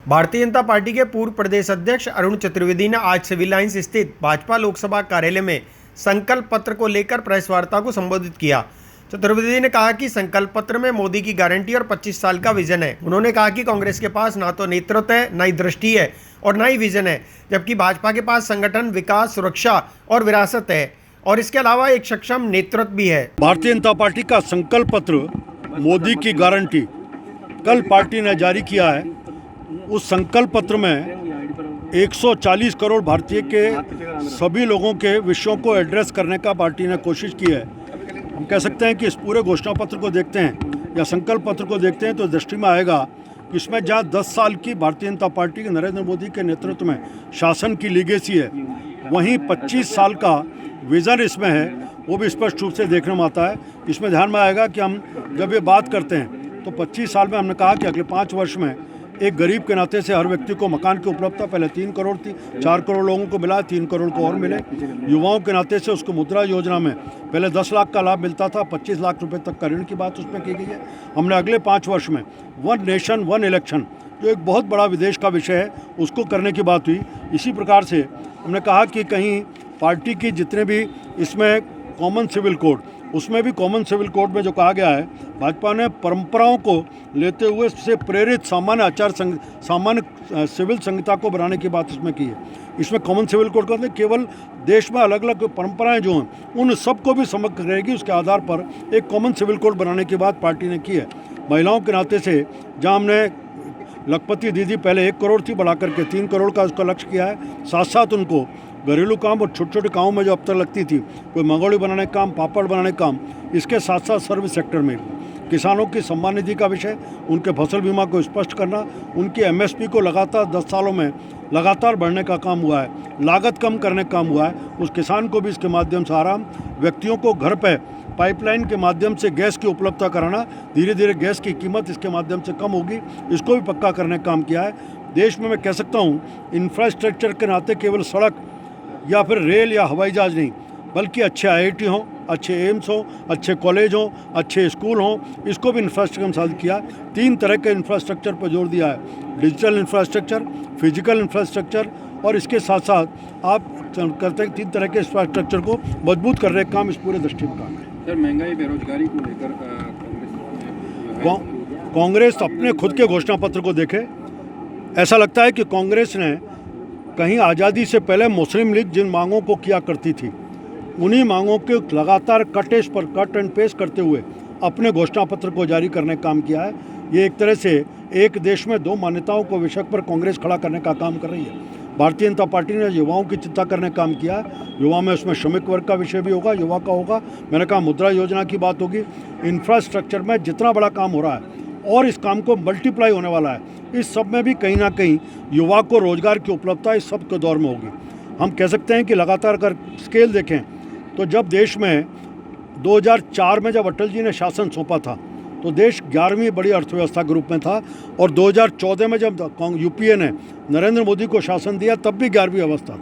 Bharatiya Janata party के पूर्व प्रदेश अध्यक्ष अरुण चतुर्वेदी ने आज सिविल लाइंस स्थित भाजपा लोकसभा कार्यालय में संकल्प पत्र को लेकर प्रेस वार्ता को संबोधित किया। चतुर्वेदी ने कहा कि संकल्प पत्र में मोदी की गारंटी और 25 साल का विजन है। उन्होंने कहा कि कांग्रेस के पास ना तो नेतृत्व है, ना ही दृष्टि है और ना ही विजन है, जबकि भाजपा के पास संगठन, विकास, सुरक्षा और विरासत है और इसके अलावा एक सक्षम नेतृत्व भी है। भारतीय जनता पार्टी का संकल्प पत्र मोदी की गारंटी कल पार्टी ने जारी किया है। उस संकल्प पत्र में 140 करोड़ भारतीय के सभी लोगों के विषयों को एड्रेस करने का पार्टी ने कोशिश की है। हम कह सकते हैं कि इस पूरे घोषणा पत्र को देखते हैं या संकल्प पत्र को देखते हैं तो दृष्टि में आएगा कि इसमें जहाँ 10 साल की भारतीय जनता पार्टी के नरेंद्र मोदी के नेतृत्व में शासन की लीगेसी है, वहीं 25 साल का विज़न इसमें है, वो भी स्पष्ट रूप से देखने में आता है। इसमें ध्यान में आएगा कि हम जब ये बात करते हैं तो 25 साल में हमने कहा कि अगले 5 वर्ष में एक गरीब के नाते से हर व्यक्ति को मकान की उपलब्धता पहले 3 करोड़ थी, 4 करोड़ लोगों को मिला, 3 करोड़ को और मिले। युवाओं के नाते से उसको मुद्रा योजना में पहले 10 लाख का लाभ मिलता था, 25 लाख रुपए तक का ऋण की बात उसमें की गई है। हमने अगले 5 वर्ष में 1 नेशन 1 इलेक्शन, जो एक बहुत बड़ा विदेश का विषय है, उसको करने की बात हुई। इसी प्रकार से हमने कहा कि कहीं पार्टी की जितने भी इसमें कॉमन सिविल कोड, उसमें भी कॉमन सिविल कोड में जो कहा गया है, भाजपा ने परंपराओं को लेते हुए से प्रेरित सामान्य सिविल संहिता को बनाने की बात इसमें की है। इसमें कॉमन सिविल कोड का केवल देश में अलग अलग परंपराएं जो हैं उन सबको भी समग्र करेगी, उसके आधार पर एक कॉमन सिविल कोड बनाने की बात पार्टी ने की है। महिलाओं के नाते से जहाँ हमने लखपति दीदी पहले 1 करोड़ थी, बढ़ा करके 3 करोड़ का उसका लक्ष्य किया है। साथ साथ उनको घरेलू काम और छोटे छोटे कामों में जो अब तक लगती थी, कोई मंगोड़ी बनाने का काम, पापड़ बनाने का काम, इसके साथ साथ सर्विस सेक्टर में किसानों की सम्मान निधि का विषय, उनके फसल बीमा को स्पष्ट करना, उनकी एमएसपी को लगातार 10 सालों में लगातार बढ़ने का काम हुआ है, लागत कम करने का काम हुआ है। उस किसान को भी इसके माध्यम से आराम, व्यक्तियों को घर पे पाइपलाइन के माध्यम से गैस की उपलब्धता कराना, धीरे धीरे गैस की कीमत इसके माध्यम से कम होगी, इसको भी पक्का करने का काम किया है। देश में मैं कह सकता हूँ इंफ्रास्ट्रक्चर के नाते केवल सड़क या फिर रेल या हवाई जहाज नहीं, बल्कि अच्छे IIT हों, अच्छे एम्स हों, अच्छे कॉलेज हों, अच्छे स्कूल हों, इसको भी इंफ्रास्ट्रक्चर साथ किया। 3 तरह के इंफ्रास्ट्रक्चर पर जोर दिया है, डिजिटल इंफ्रास्ट्रक्चर, फिजिकल इंफ्रास्ट्रक्चर और इसके साथ साथ आप करते हैं 3 तरह के इंफ्रास्ट्रक्चर को मजबूत करने का काम इस पूरे दृष्टि में काम है। सर, महंगाई बेरोजगारी को लेकर कांग्रेस अपने खुद के घोषणा पत्र को देखे, ऐसा लगता है कि कांग्रेस ने कहीं आज़ादी से पहले मुस्लिम लीग जिन मांगों को किया करती थी, उन्हीं मांगों के लगातार कट एंड पेस्ट करते हुए अपने घोषणा पत्र को जारी करने का काम किया है। ये एक तरह से एक देश में 2 मान्यताओं को विषय पर कांग्रेस खड़ा करने का काम कर रही है। भारतीय जनता पार्टी ने युवाओं की चिंता करने का काम किया है। युवा में उसमें श्रमिक वर्ग का विषय भी होगा, युवा का होगा। मैंने कहा मुद्रा योजना की बात होगी। इंफ्रास्ट्रक्चर में जितना बड़ा काम हो रहा है और इस काम को मल्टीप्लाई होने वाला है, इस सब में भी कहीं ना कहीं युवा को रोजगार की उपलब्धता इस सब के दौर में होगी। हम कह सकते हैं कि लगातार अगर स्केल देखें तो जब देश में 2004 में जब अटल जी ने शासन सौंपा था तो देश 11वीं बड़ी अर्थव्यवस्था के रूप में था और 2014 में जब UPA ने नरेंद्र मोदी को शासन दिया तब भी 11वीं अवस्था था।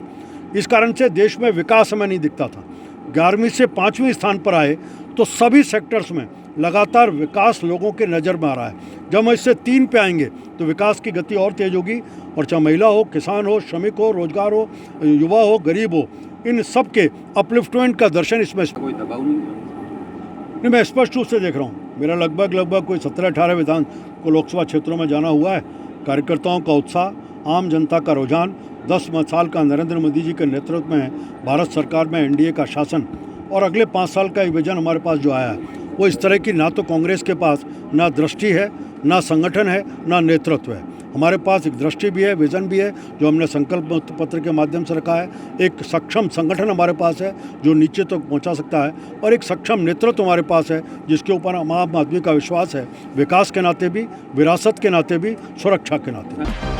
इस कारण से देश में विकास हमें नहीं दिखता था। 11वीं से 5वें स्थान पर आए तो सभी सेक्टर्स में लगातार विकास लोगों के नज़र में आ रहा है। जब हम इससे 3 पे आएंगे तो विकास की गति और तेज होगी और चाहे महिला हो, किसान हो, श्रमिक हो, रोजगार हो, युवा हो, गरीब हो, इन सब के अपलिफ्टमेंट का दर्शन इसमें कोई दबाव नहीं, मैं स्पष्ट रूप से देख रहा हूँ। मेरा लगभग कोई 17-18 विधान को लोकसभा क्षेत्रों में जाना हुआ है। कार्यकर्ताओं का उत्साह, आम जनता का रुझान, 10 साल का नरेंद्र मोदी जी के नेतृत्व में भारत सरकार में NDA का शासन और अगले 5 साल का एक विजन हमारे पास जो आया है, वो इस तरह की ना तो कांग्रेस के पास ना दृष्टि है, ना संगठन है, ना नेतृत्व है। हमारे पास एक दृष्टि भी है, विज़न भी है, जो हमने संकल्प पत्र के माध्यम से रखा है। एक सक्षम संगठन हमारे पास है जो नीचे तक पहुंचा सकता है और एक सक्षम नेतृत्व हमारे पास है जिसके ऊपर आम आदमी का विश्वास है, विकास के नाते भी, विरासत के नाते भी, सुरक्षा के नाते भी।